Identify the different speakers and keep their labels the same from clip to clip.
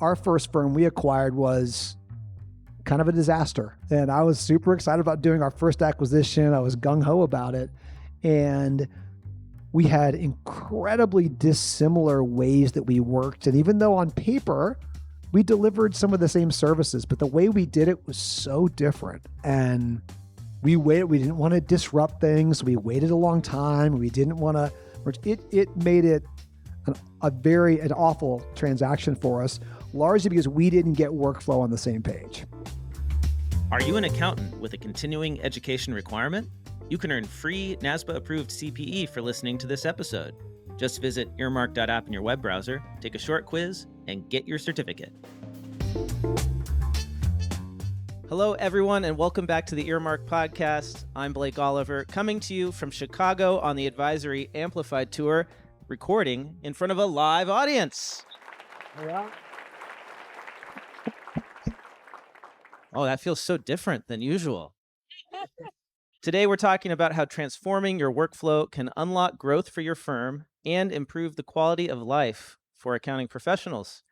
Speaker 1: our first firm we acquired was kind of a disaster. And I was super excited about doing our first acquisition. I was gung-ho about it. And we had incredibly dissimilar ways that we worked. And even though on paper, we delivered some of the same services, but the way we did it was so different. And we waited. We didn't want to disrupt things. We waited a long time. We didn't want to. It made it an awful transaction for us, largely because we didn't get workflow on the same page.
Speaker 2: Are you an accountant with a continuing education requirement? You can earn free NASBA-approved CPE for listening to this episode. Just visit earmark.app in your web browser, take a short quiz, and get your certificate. Hello, everyone, and welcome back to the Earmark Podcast. I'm Blake Oliver, coming to you from Chicago on the Advisory Amplified Tour, recording in front of a live audience.
Speaker 1: Yeah.
Speaker 2: Oh, that feels so different than usual. Today, we're talking about how transforming your workflow can unlock growth for your firm and improve the quality of life for accounting professionals.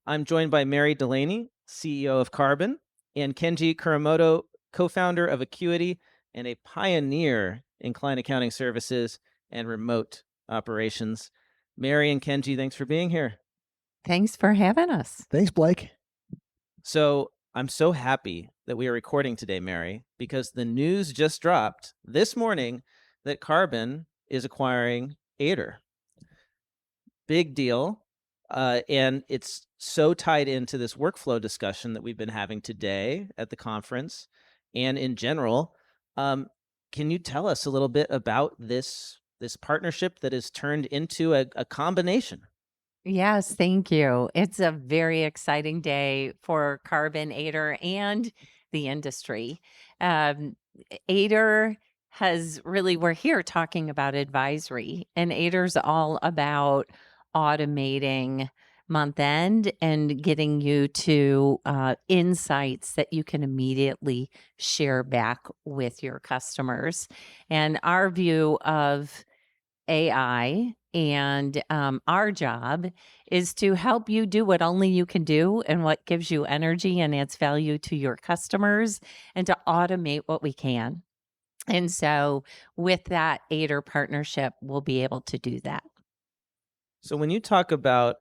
Speaker 2: I'm joined by Mary Delaney, CEO of Karbon, and Kenji Kuramoto, co-founder of Acuity and a pioneer in client accounting services and remote operations. Mary and Kenji, thanks for being here.
Speaker 3: Thanks for having us.
Speaker 1: Thanks, Blake.
Speaker 2: So I'm so happy that we are recording today, Mary, because the news just dropped this morning that Karbon is acquiring Aider. Big deal. And it's so tied into this workflow discussion that we've been having today at the conference and in general. Can you tell us a little bit about this partnership that has turned into a combination?
Speaker 3: Yes, thank you. It's a very exciting day for Karbon, Aider, and the industry. Aider we're here talking about advisory, and Aider's all about automating month end and getting you to insights that you can immediately share back with your customers. And our view of AI and our job is to help you do what only you can do and what gives you energy and adds value to your customers, and to automate what we can. And so with that Aider partnership, we'll be able to do that.
Speaker 2: So when you talk about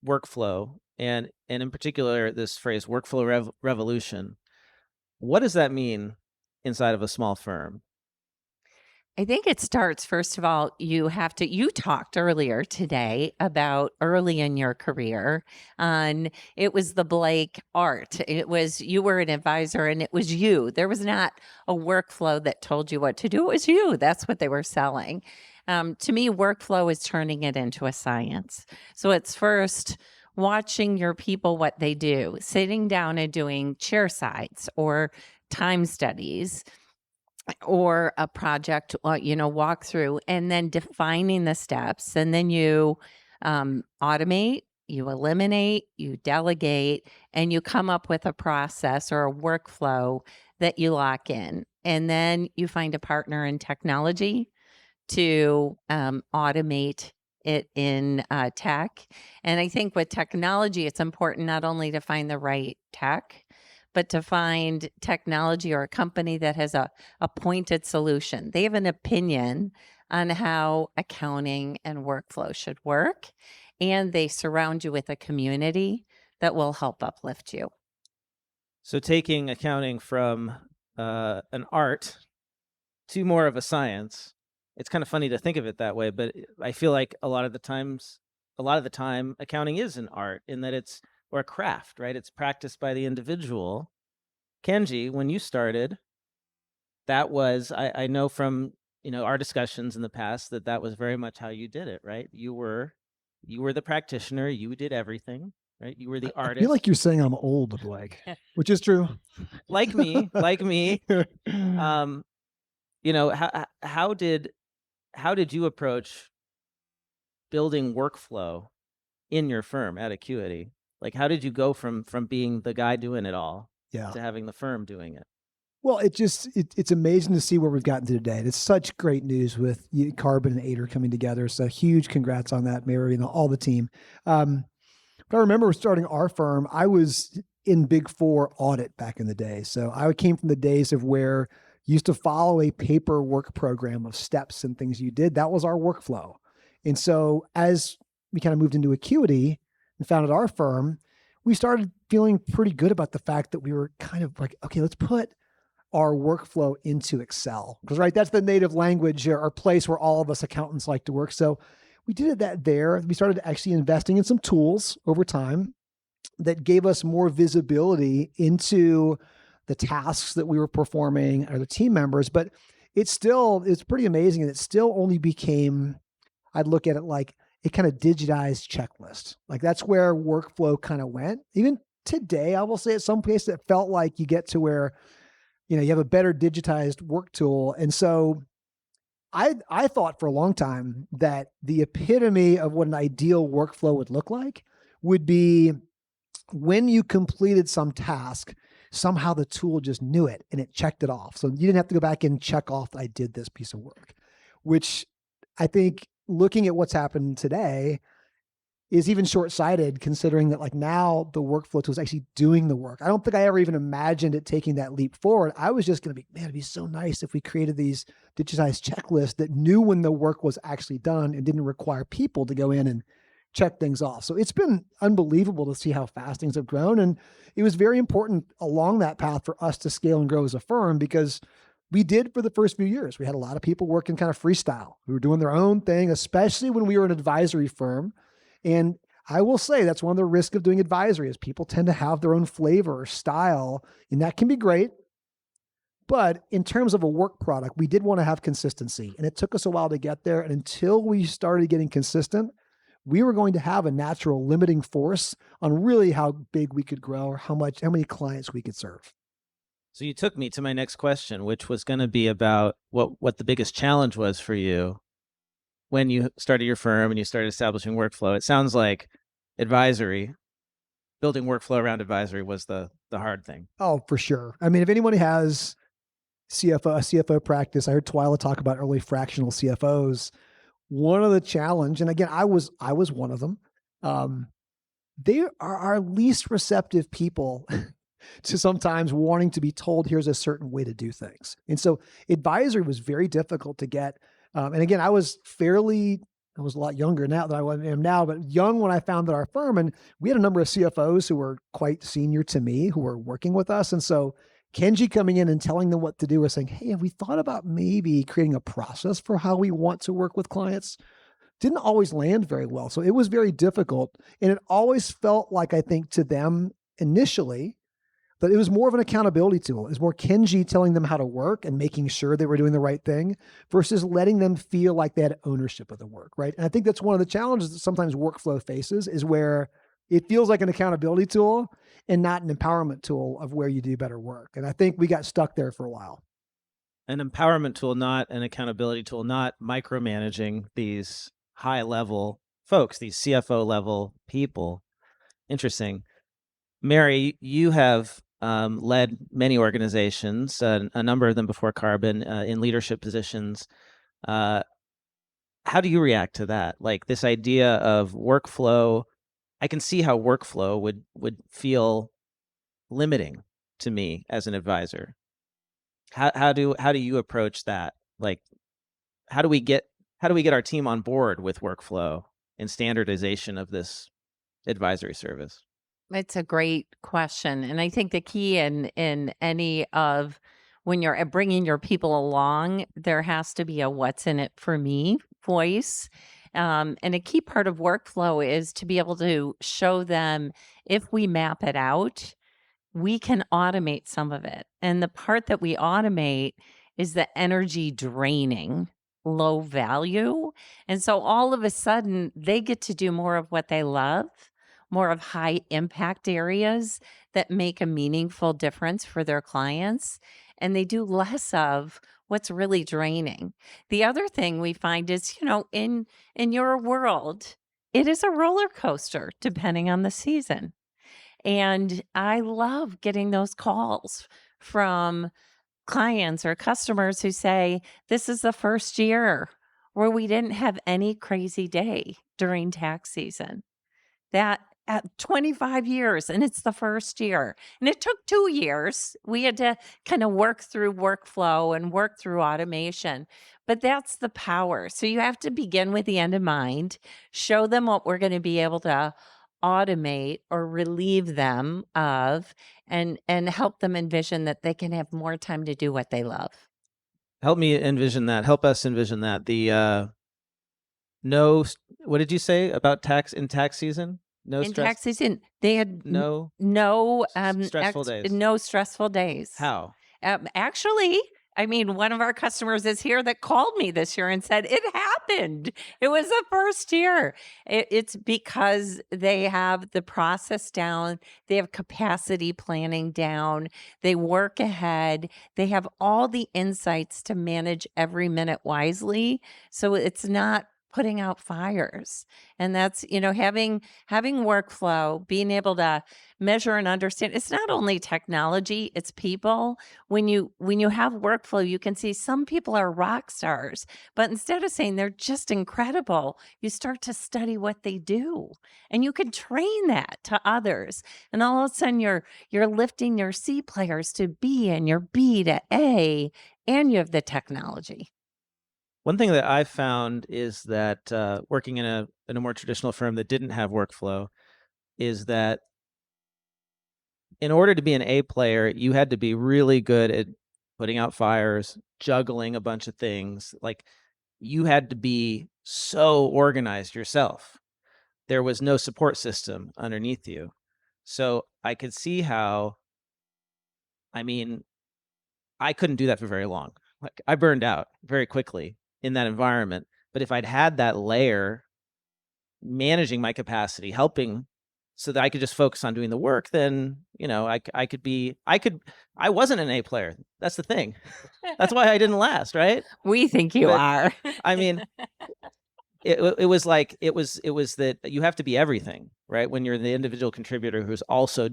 Speaker 2: workflow and in particular this phrase workflow revolution, what does that mean inside of a small firm?
Speaker 3: I think it starts, first of all, you talked earlier today about early in your career, and it was the Blake art. You were an advisor and it was you. There was not a workflow that told you what to do. It was you. That's what they were selling. To me, workflow is turning it into a science. So it's first watching your people, what they do, sitting down and doing chair sides or time studies, or a project, walk through, and then defining the steps. And then you automate, you eliminate, you delegate, and you come up with a process or a workflow that you lock in. And then you find a partner in technology to automate it in tech. And I think with technology, it's important not only to find the right tech, but to find technology or a company that has a pointed solution. They have an opinion on how accounting and workflow should work, and they surround you with a community that will help uplift you.
Speaker 2: So taking accounting from an art to more of a science, it's kind of funny to think of it that way, but I feel like a lot of the time, accounting is an art in that or a craft, right? It's practiced by the individual. Kenji, when you started, that was, I know from, our discussions in the past that was very much how you did it, right? You were the practitioner, you did everything, right? You were the artist.
Speaker 1: I feel like you're saying I'm old, Blake, which is true.
Speaker 2: like me. How did you approach building workflow in your firm at Acuity? Like, how did you go from being the guy doing it all to having the firm doing it?
Speaker 1: Well, it's amazing to see where we've gotten to today. It's such great news with Karbon and Aider coming together. So huge congrats on that, Mary, and all the team. if I remember starting our firm, I was in Big Four audit back in the day. So I came from the days of where you used to follow a paper work program of steps and things you did. That was our workflow. And so as we kind of moved into Acuity and founded our firm, we started feeling pretty good about the fact that we were kind of like, okay, let's put our workflow into Excel. Because, right, that's the native language or place where all of us accountants like to work. So we did that there. We started actually investing in some tools over time that gave us more visibility into the tasks that we were performing or the team members. But it's pretty amazing. And it still only became, I'd look at it like a kind of digitized checklist. Like that's where workflow kind of went. Even today, I will say at some place that felt like you get to where, you have a better digitized work tool. And so I thought for a long time that the epitome of what an ideal workflow would look like would be when you completed some task, somehow the tool just knew it and it checked it off. So you didn't have to go back and check off, I did this piece of work, which I think looking at what's happened today is even short-sighted, considering that like now the workflow tool is actually doing the work. I don't think I ever even imagined it taking that leap forward. I was just going to be, man, it'd be so nice if we created these digitized checklists that knew when the work was actually done and didn't require people to go in and check things off. So it's been unbelievable to see how fast things have grown. And it was very important along that path for us to scale and grow as a firm, because we did for the first few years. We had a lot of people working kind of freestyle. We were doing their own thing, especially when we were an advisory firm. And I will say that's one of the risks of doing advisory is people tend to have their own flavor or style, and that can be great. But in terms of a work product, we did want to have consistency, and it took us a while to get there. And until we started getting consistent, we were going to have a natural limiting force on really how big we could grow or how many clients we could serve.
Speaker 2: So you took me to my next question, which was going to be about what the biggest challenge was for you when you started your firm and you started establishing workflow. It sounds like building workflow around advisory was the hard thing.
Speaker 1: Oh, for sure. I mean, if anyone has a CFO practice, I heard Twyla talk about early fractional CFOs. One of the challenge, and again, I was one of them. They are our least receptive people to sometimes wanting to be told, here's a certain way to do things. And so advisory was very difficult to get. And again, I was a lot younger now than I am now, but young when I founded our firm. And we had a number of CFOs who were quite senior to me who were working with us. And so Kenji coming in and telling them what to do was saying, hey, have we thought about maybe creating a process for how we want to work with clients? Didn't always land very well. So it was very difficult. And it always felt like, I think to them initially, but it was more of an accountability tool. It was more Kenji telling them how to work and making sure they were doing the right thing versus letting them feel like they had ownership of the work, right? And I think that's one of the challenges that sometimes workflow faces is where it feels like an accountability tool and not an empowerment tool of where you do better work. And I think we got stuck there for a while.
Speaker 2: An empowerment tool, not an accountability tool, not micromanaging these high-level folks, these CFO-level people. Interesting. Mary, you have led many organizations, a number of them before Karbon, in leadership positions. How do you react to that? Like this idea of workflow, I can see how workflow would feel limiting to me as an advisor. How do you approach that? Like, how do we get our team on board with workflow and standardization of this advisory service?
Speaker 3: It's a great question. And I think the key in any of when you're bringing your people along, there has to be a what's in it for me voice. And a key part of workflow is to be able to show them if we map it out, we can automate some of it. And the part that we automate is the energy draining, low value. And so all of a sudden, they get to do more of what they love, more of high impact areas that make a meaningful difference for their clients. And they do less of what's really draining. The other thing we find is, in your world, it is a roller coaster depending on the season. And I love getting those calls from clients or customers who say, this is the first year where we didn't have any crazy day during tax season. That at 25 years, and it's the first year. And it took 2 years. We had to kind of work through workflow and work through automation, but that's the power. So you have to begin with the end in mind, show them what we're going to be able to automate or relieve them of, and help them envision that they can have more time to do what they love.
Speaker 2: Help me envision that. Help us envision that. The no, what did you say about tax season? No
Speaker 3: In
Speaker 2: stress.
Speaker 3: tax season, they had
Speaker 2: No
Speaker 3: no
Speaker 2: stressful days.
Speaker 3: no stressful days.
Speaker 2: How?
Speaker 3: Actually, I mean, one of our customers is here that called me this year and said it happened. It was the first year. It's because they have the process down, they have capacity planning down, they work ahead, they have all the insights to manage every minute wisely. So it's not putting out fires. And that's, having workflow, being able to measure and understand. It's not only technology, it's people. When you have workflow, you can see some people are rock stars, but instead of saying they're just incredible, you start to study what they do, and you can train that to others. And all of a sudden you're lifting your C players to B and your B to A, and you have the technology.
Speaker 2: One thing that I've found is that working in a more traditional firm that didn't have workflow is that in order to be an A player, you had to be really good at putting out fires, juggling a bunch of things. Like, you had to be so organized yourself. There was no support system underneath you. So I could see how, I mean, I couldn't do that for very long. Like, I burned out very quickly in that environment. But if I'd had that layer managing my capacity, helping so that I could just focus on doing the work, then, I wasn't an A player. That's the thing. That's why I didn't last, right?
Speaker 3: We think you
Speaker 2: But,
Speaker 3: are.
Speaker 2: I mean, it was that you have to be everything, right? When you're the individual contributor who's also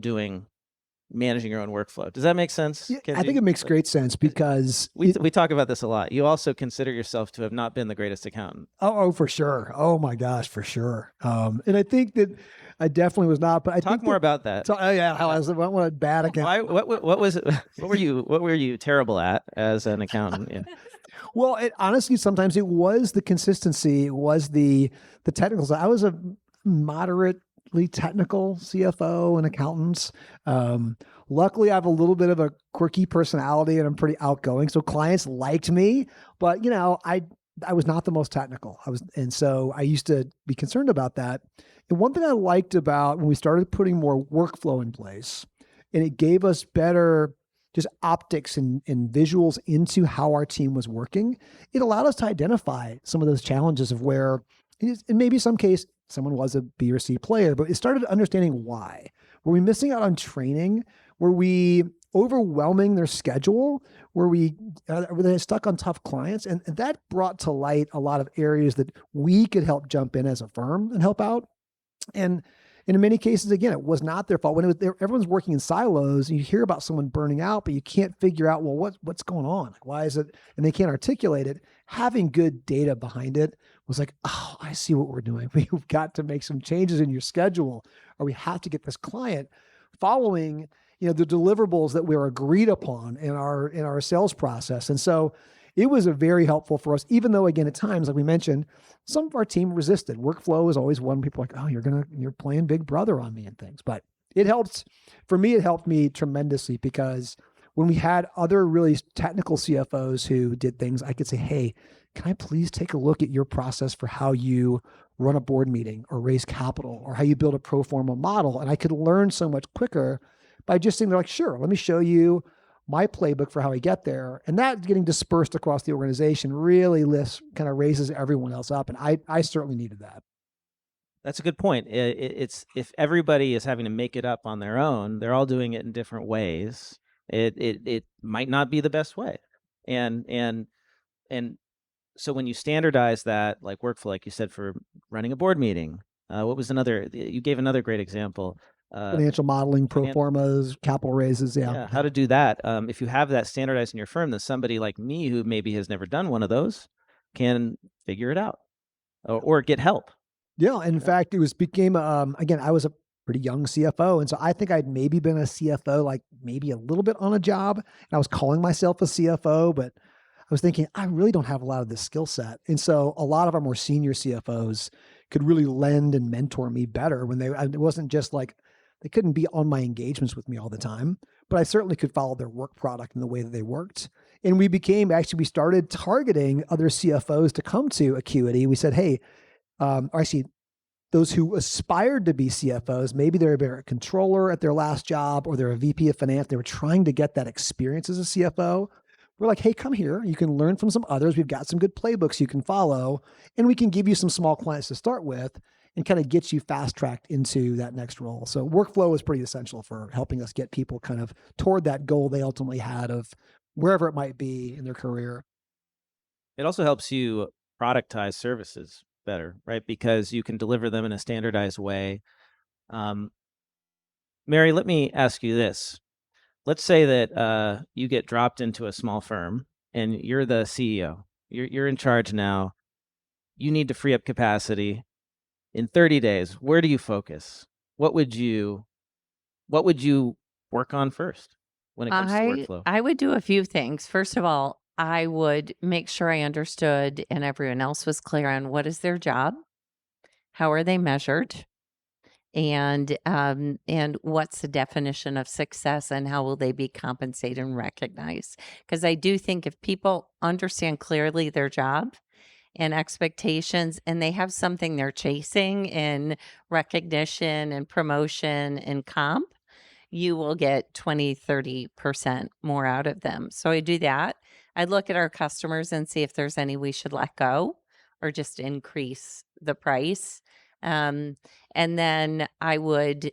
Speaker 2: managing your own workflow. Does that make sense?
Speaker 1: Yeah, I
Speaker 2: Kenji?
Speaker 1: think it makes great sense because
Speaker 2: we talk about this a lot. You also consider yourself to have not been the greatest accountant.
Speaker 1: Oh, for sure. Oh my gosh, for sure. And I think that I definitely was not. But I
Speaker 2: Talk
Speaker 1: think
Speaker 2: more about that.
Speaker 1: Yeah, how I was what a bad accountant.
Speaker 2: What was it? What were you terrible at as an accountant? Yeah.
Speaker 1: Well, honestly, sometimes it was the consistency. It was the technicals. I was a moderately technical CFO and accountants. Luckily, I have a little bit of a quirky personality and I'm pretty outgoing, so clients liked me. But I was not the most technical. And so I used to be concerned about that. And one thing I liked about when we started putting more workflow in place, and it gave us better just optics and visuals into how our team was working, it allowed us to identify some of those challenges of where, in maybe some case, someone was a B or C player, but it started understanding why. Were we missing out on training? Were we overwhelming their schedule? Were they stuck on tough clients? And that brought to light a lot of areas that we could help jump in as a firm and help out. And in many cases, again, it was not their fault. When everyone's working in silos, and you hear about someone burning out, but you can't figure out, well, what's going on? Like, why is it? And they can't articulate it. Having good data behind it was like, oh, I see what we're doing. We've got to make some changes in your schedule, or we have to get this client following, the deliverables that were agreed upon in our sales process. And so it was a very helpful for us, even though, again, at times, like we mentioned, some of our team resisted. Workflow is always one. People are like, oh, you're playing Big Brother on me and things. But it helped. For me, it helped me tremendously, because when we had other really technical CFOs who did things, I could say, hey, can I please take a look at your process for how you run a board meeting or raise capital or how you build a pro forma model? And I could learn so much quicker by just saying, they're like, sure, let me show you my playbook for how I get there. And that getting dispersed across the organization really kind of raises everyone else up. And I certainly needed that.
Speaker 2: That's a good point. It's if everybody is having to make it up on their own, they're all doing it in different ways. It might not be the best way. And so when you standardize that, like workflow, like you said, for running a board meeting, what was you gave another great example.
Speaker 1: Financial modeling, pro formas, capital raises. Yeah.
Speaker 2: How to do that. If you have that standardized in your firm, then somebody like me who maybe has never done one of those can figure it out or get help.
Speaker 1: Yeah. And in fact, became, again, I was pretty young CFO. And so I think I'd maybe been a CFO, like maybe a little bit on a job. And I was calling myself a CFO, but I was thinking, I really don't have a lot of this skill set. And so a lot of our more senior CFOs could really lend and mentor me better when it wasn't just like, they couldn't be on my engagements with me all the time, but I certainly could follow their work product and the way that they worked. And we started targeting other CFOs to come to Acuity. We said, hey, actually, those who aspired to be CFOs, maybe they're a controller at their last job or they're a VP of finance. They were trying to get that experience as a CFO. We're like, hey, come here. You can learn from some others. We've got some good playbooks you can follow, and we can give you some small clients to start with and kind of get you fast tracked into that next role. So workflow is pretty essential for helping us get people kind of toward that goal they ultimately had of wherever it might be in their career.
Speaker 2: It also helps you productize services better, right? Because you can deliver them in a standardized way. Mary, let me ask you this. Let's say that you get dropped into a small firm and you're the CEO. You're in charge now. You need to free up capacity. In 30 days, where do you focus? What would you work on first when it comes to workflow?
Speaker 3: I would do a few things. First of all, I would make sure I understood and everyone else was clear on what is their job, how are they measured, and what's the definition of success and how will they be compensated and recognized. Because I do think if people understand clearly their job and expectations and they have something they're chasing in recognition and promotion and comp, you will get 20, 30% more out of them. So I do that. I look at our customers and see if there's any we should let go or just increase the price. And then I would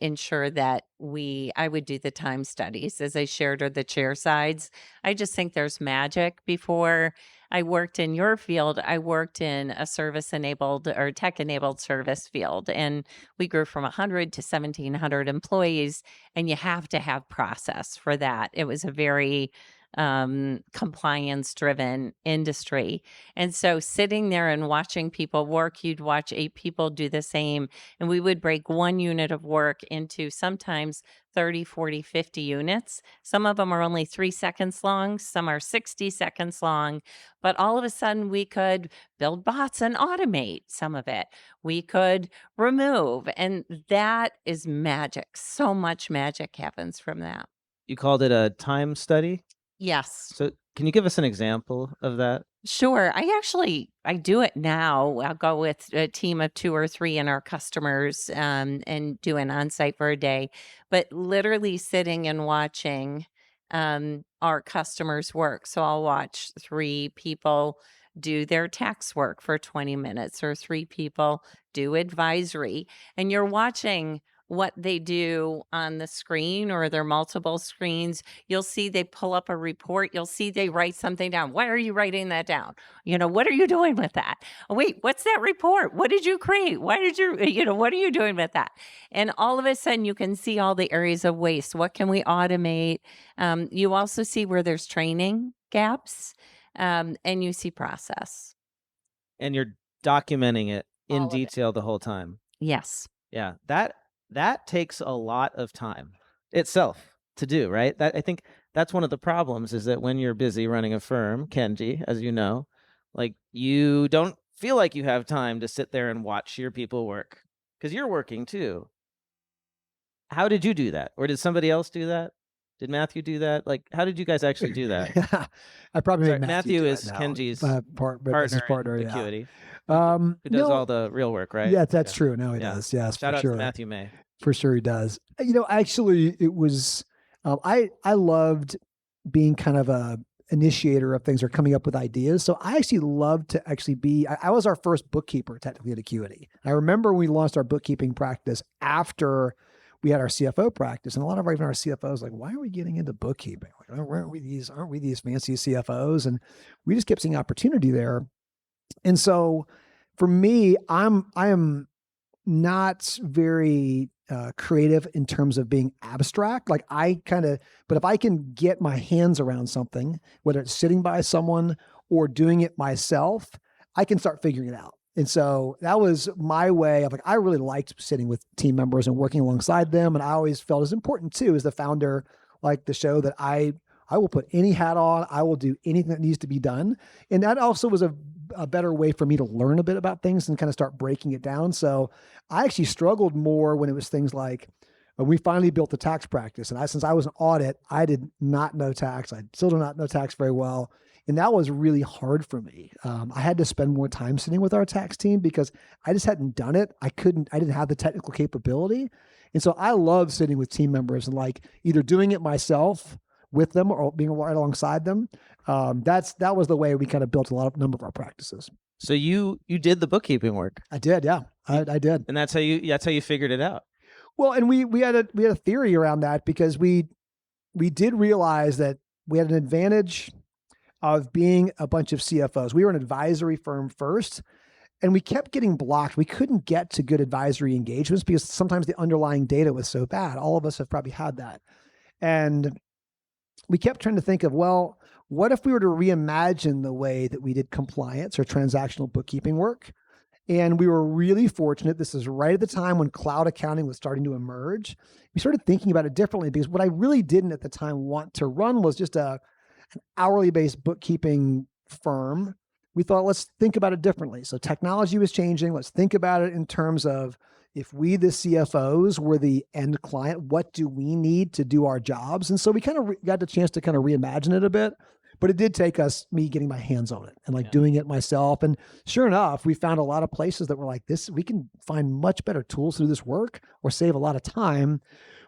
Speaker 3: ensure that I would do the time studies as I shared, or the chair sides. I just think there's magic. Before I worked in your field, I worked in a service enabled or tech enabled service field, and we grew from 100 to 1,700 employees, and you have to have process for that. It was a very compliance driven industry. And so sitting there and watching people work, you'd watch 8 people do the same, and we would break one unit of work into sometimes 30, 40, 50 units. Some of them are only 3 seconds long, some are 60 seconds long, but all of a sudden we could build bots and automate some of it. We could remove, and that is magic. So much magic happens from that.
Speaker 2: You called it a time study.
Speaker 3: Yes.
Speaker 2: So can you give us an example of that?
Speaker 3: Sure. I do it now. I'll go with a team of 2 or 3 in our customers and do an on-site for a day. But literally sitting and watching our customers work. So I'll watch 3 people do their tax work for 20 minutes or 3 people do advisory. And you're watching what they do on the screen or their multiple screens. You'll see they pull up a report. You'll see they write something down. Why are you writing that down? What are you doing with that? Oh, wait, what's that report? What did you create? Why did what are you doing with that? And all of a sudden you can see all the areas of waste. What can we automate? You also see where there's training gaps, and you see process.
Speaker 2: And you're documenting it in
Speaker 3: All of it.
Speaker 2: detail the whole time.
Speaker 3: Yes.
Speaker 2: Yeah, that takes a lot of time itself to do, right? I think that's one of the problems, is that when you're busy running a firm, Kenji, as you know, like, you don't feel like you have time to sit there and watch your people work because you're working too. How did you do that? Or did somebody else do that? Did Matthew do that? Like, how did you guys actually do that?
Speaker 1: I probably
Speaker 2: Sorry,
Speaker 1: made
Speaker 2: Matthew
Speaker 1: do
Speaker 2: is
Speaker 1: that now.
Speaker 2: Kenji's
Speaker 1: business partner,
Speaker 2: in
Speaker 1: yeah.
Speaker 2: Acuity, who does all the real work, right?
Speaker 1: Yeah, that's true. No, he does. Yes,
Speaker 2: Shout
Speaker 1: for
Speaker 2: out
Speaker 1: sure.
Speaker 2: to Matthew May.
Speaker 1: For sure he does. Actually, it was, I loved being kind of a initiator of things or coming up with ideas. So I actually loved to actually I was our first bookkeeper technically at Acuity. I remember we launched our bookkeeping practice after we had our CFO practice, and a lot of our CFOs like, why are we getting into bookkeeping? Like, aren't we these fancy CFOs? And we just kept seeing opportunity there. And so for me, I am not very creative in terms of being abstract. Like but if I can get my hands around something, whether it's sitting by someone or doing it myself, I can start figuring it out. And so that was my way of like, I really liked sitting with team members and working alongside them. And I always felt as important too, as the founder, like the show that I will put any hat on. I will do anything that needs to be done. And that also was a better way for me to learn a bit about things and kind of start breaking it down. So I actually struggled more when it was things like, when we finally built the tax practice. And since I was an audit, I did not know tax. I still do not know tax very well. And that was really hard for me. I had to spend more time sitting with our tax team because I just hadn't done it. I didn't have the technical capability. And so I love sitting with team members and like either doing it myself with them or being right alongside them. That was the way we kind of built number of our practices.
Speaker 2: So you did the bookkeeping work.
Speaker 1: I did. Yeah, I did.
Speaker 2: And that's how you figured it out.
Speaker 1: Well, and we had a theory around that because we did realize that we had an advantage of being a bunch of CFOs. We were an advisory firm first, and we kept getting blocked. We couldn't get to good advisory engagements because sometimes the underlying data was so bad. All of us have probably had that. And we kept trying to think of, well, what if we were to reimagine the way that we did compliance or transactional bookkeeping work? And we were really fortunate. This is right at the time when cloud accounting was starting to emerge. We started thinking about it differently because what I really didn't at the time want to run was just an hourly based bookkeeping firm. We thought, let's think about it differently. So technology was changing. Let's think about it in terms of if we, the CFOs, were the end client, what do we need to do our jobs? And so we kind of got the chance to kind of reimagine it a bit. But it did take me getting my hands on it and doing it myself. And sure enough, we found a lot of places that were like this. We can find much better tools to do this work or save a lot of time,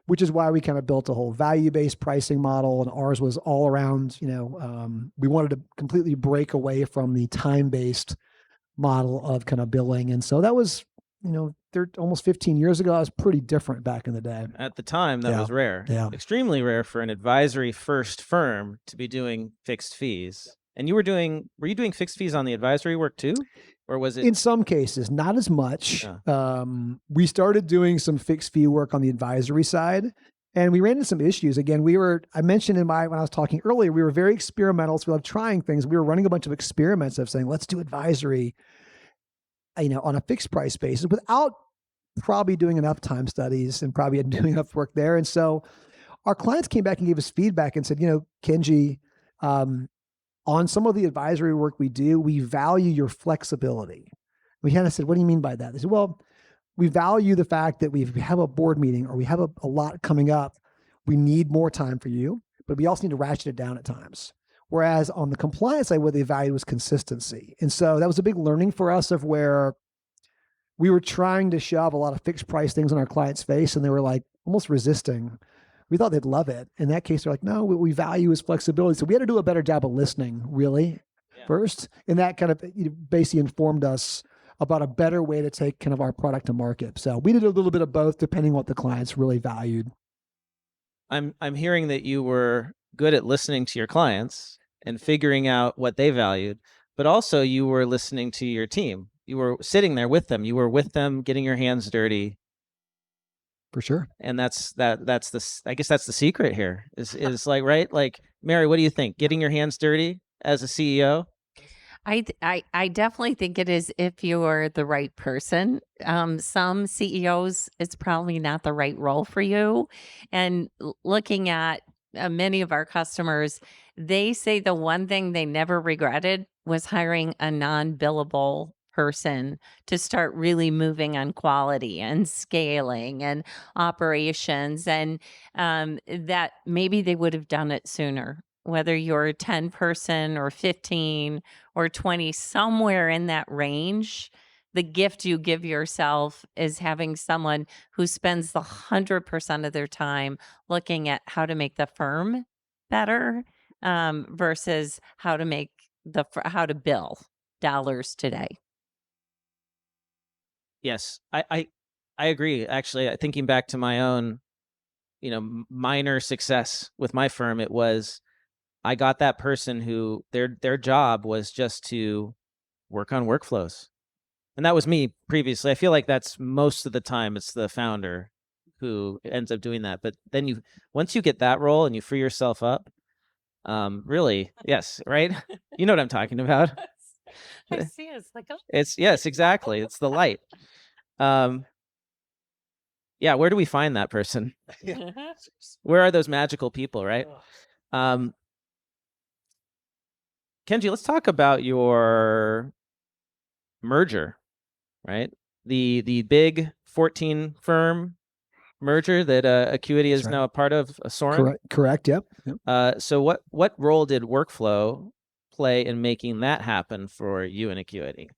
Speaker 1: which is why we kind of built a whole value-based pricing model. And ours was all around, we wanted to completely break away from the time-based model of kind of billing. And so that was, almost 15 years ago. That was pretty different back in the day.
Speaker 2: At the time, that was rare.
Speaker 1: Yeah.
Speaker 2: Extremely rare for an advisory first firm to be doing fixed fees. And were you doing fixed fees on the advisory work too? Or was it?
Speaker 1: In some cases, not as much.
Speaker 2: Yeah.
Speaker 1: We started doing some fixed fee work on the advisory side, and we ran into some issues. Again, I mentioned when I was talking earlier, we were very experimental. So we loved trying things. We were running a bunch of experiments of saying, let's do advisory, on a fixed price basis without probably doing enough time studies and probably doing enough work there. And so our clients came back and gave us feedback and said, Kenji, on some of the advisory work we do, we value your flexibility. We kind of said, what do you mean by that? They said, well, we value the fact that we have a board meeting or we have a lot coming up. We need more time for you, but we also need to ratchet it down at times. Whereas on the compliance side, what they valued was consistency. And so that was a big learning for us of where we were trying to shove a lot of fixed price things in our clients' face, and they were like almost resisting. We thought they'd love it. In that case, they're like, no, what we value is flexibility. So we had to do a better job of listening, really, first. And that kind of basically informed us about a better way to take kind of our product to market. So we did a little bit of both, depending on what the clients really valued.
Speaker 2: I'm hearing that you were good at listening to your clients and figuring out what they valued, but also you were listening to your team. You were sitting there with them. You were with them, getting your hands dirty.
Speaker 1: For sure.
Speaker 2: And I guess that's the secret here is like, right? Like, Mary, what do you think? Getting your hands dirty as a CEO?
Speaker 3: I definitely think it is if you're the right person. Some CEOs, it's probably not the right role for you. And looking at many of our customers, they say the one thing they never regretted was hiring a non-billable person to start really moving on quality and scaling and operations, and that maybe they would have done it sooner. Whether you're 10 person or 15 or 20, somewhere in that range, the gift you give yourself is having someone who spends the 100% of their time looking at how to make the firm better versus how to bill dollars today.
Speaker 2: Yes, I agree. Actually, thinking back to my own, minor success with my firm, it was I got that person who their job was just to work on workflows. And that was me previously. I feel like that's most of the time it's the founder who ends up doing that. But then once you get that role and you free yourself up, really, yes, right? You know what I'm talking about.
Speaker 3: I see it. It's like, oh.
Speaker 2: It's yes, exactly. It's the light. Yeah, where do we find that person? Where are those magical people, right? Kenji, let's talk about your merger, right? The big 14 firm merger that Acuity is
Speaker 1: That's right.
Speaker 2: now a part of, Sorren.
Speaker 1: Correct. Yep.
Speaker 2: So what role did workflow play in making that happen for you and Acuity?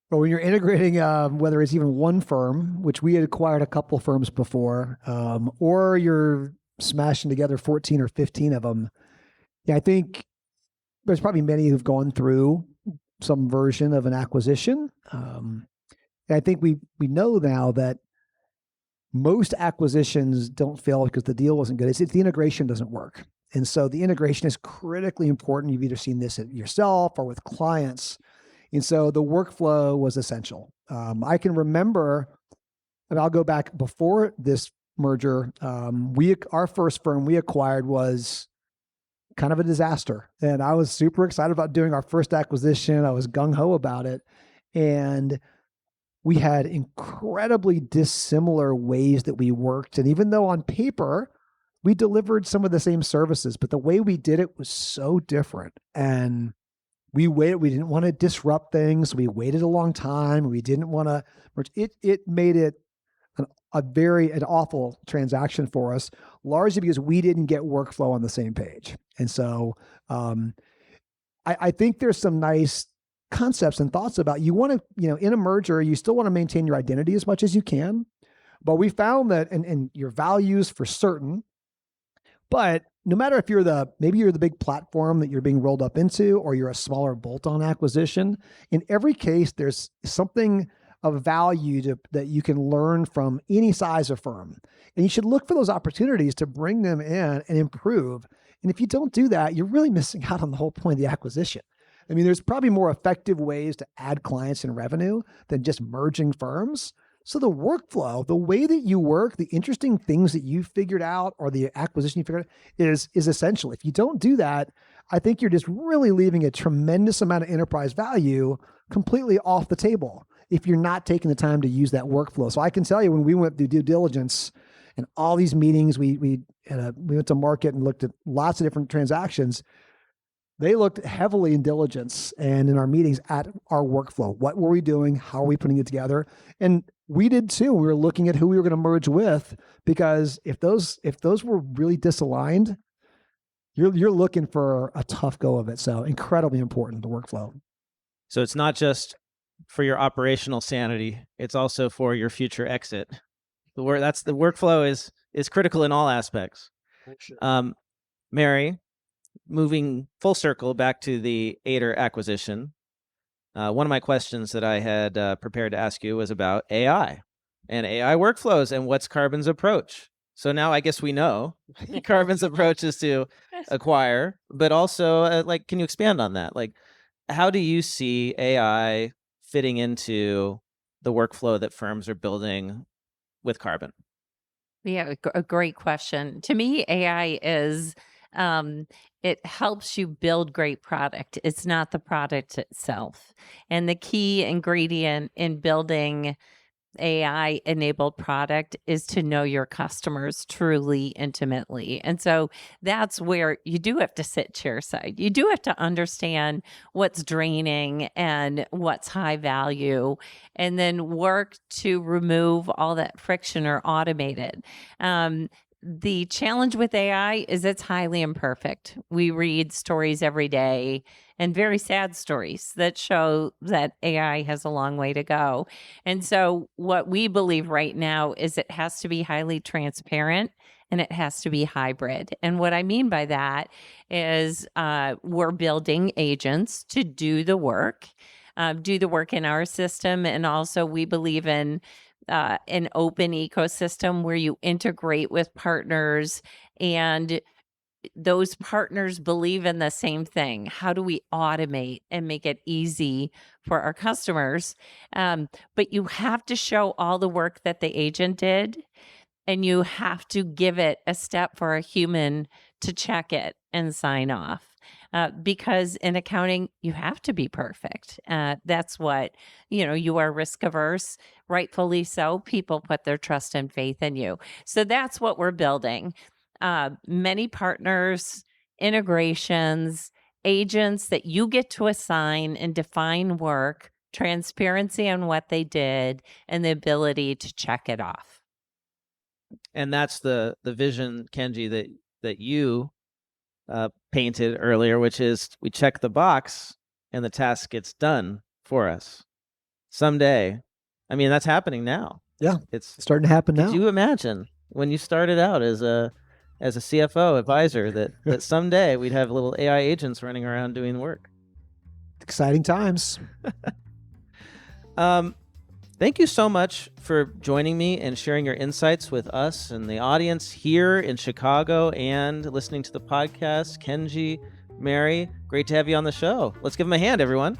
Speaker 1: But when you're integrating, whether it's even one firm, which we had acquired a couple firms before, or you're smashing together 14 or 15 of them, yeah, I think there's probably many who've gone through some version of an acquisition. And I think we know now that most acquisitions don't fail because the deal wasn't good. It's the integration doesn't work. And so the integration is critically important. You've either seen this yourself or with clients. And so the workflow was essential. I can remember, and I'll go back before this merger, our first firm we acquired was kind of a disaster. And I was super excited about doing our first acquisition. I was gung-ho about it. And we had incredibly dissimilar ways that we worked. And even though on paper, we delivered some of the same services, but the way we did it was so different. And we waited. We didn't want to disrupt things. We waited a long time. We didn't want to merge. It made it an awful transaction for us, largely because we didn't get workflow on the same page. And so I think there's some nice concepts and thoughts about you want to, in a merger, you still want to maintain your identity as much as you can. But we found that, and your values for certain, but no matter if maybe you're the big platform that you're being rolled up into, or you're a smaller bolt-on acquisition, in every case, there's something of value that you can learn from any size of firm. And you should look for those opportunities to bring them in and improve. And if you don't do that, you're really missing out on the whole point of the acquisition. I mean, there's probably more effective ways to add clients and revenue than just merging firms. So the workflow, the way that you work, the interesting things that you figured out, or the acquisition you figured out is essential. If you don't do that, I think you're just really leaving a tremendous amount of enterprise value completely off the table if you're not taking the time to use that workflow. So I can tell you, when we went through due diligence and all these meetings, we went to market and looked at lots of different transactions. They looked heavily in diligence and in our meetings at our workflow. What were we doing? How are we putting it together? And we did too. We were looking at who we were going to merge with, because if those were really disaligned, you're looking for a tough go of it. So incredibly important, the workflow.
Speaker 2: So it's not just for your operational sanity; it's also for your future exit. The workflow is critical in all aspects. Mary, moving full circle back to the Aider acquisition, one of my questions that I had prepared to ask you was about AI and AI workflows and what's Karbon's approach. So now I guess we know Karbon's approach is to acquire, but also can you expand on that? Like, how do you see AI fitting into the workflow that firms are building with Karbon?
Speaker 3: Yeah, a great question. To me, AI is it helps you build great product. It's not the product itself. And the key ingredient in building AI enabled product is to know your customers truly intimately. And so that's where you do have to sit chairside. You do have to understand what's draining and what's high value, and then work to remove all that friction or automate it. The challenge with AI is it's highly imperfect. We read stories every day, and very sad stories that show that AI has a long way to go. And so what we believe right now is it has to be highly transparent, and it has to be hybrid. And what I mean by that is we're building agents to do the work in our system. And also we believe in an open ecosystem where you integrate with partners, and those partners believe in the same thing. How do we automate and make it easy for our customers? But you have to show all the work that the agent did, and you have to give it a step for a human to check it and sign off. because in accounting, you have to be perfect. That's what, you are risk averse, rightfully so. People put their trust and faith in you. So that's what we're building. Many partners, integrations, agents that you get to assign and define work, transparency on what they did, and the ability to check it off.
Speaker 2: And that's the vision, Kenji, that you painted earlier, which is we check the box and the task gets done for us someday. I mean, that's happening now.
Speaker 1: Yeah,
Speaker 2: it's
Speaker 1: starting to happen now.
Speaker 2: Could you imagine when you started out as a CFO advisor that someday we'd have little AI agents running around doing work?
Speaker 1: Exciting times.
Speaker 2: Thank you so much for joining me and sharing your insights with us and the audience here in Chicago and listening to the podcast. Kenji, Mary, great to have you on the show. Let's give them a hand, everyone.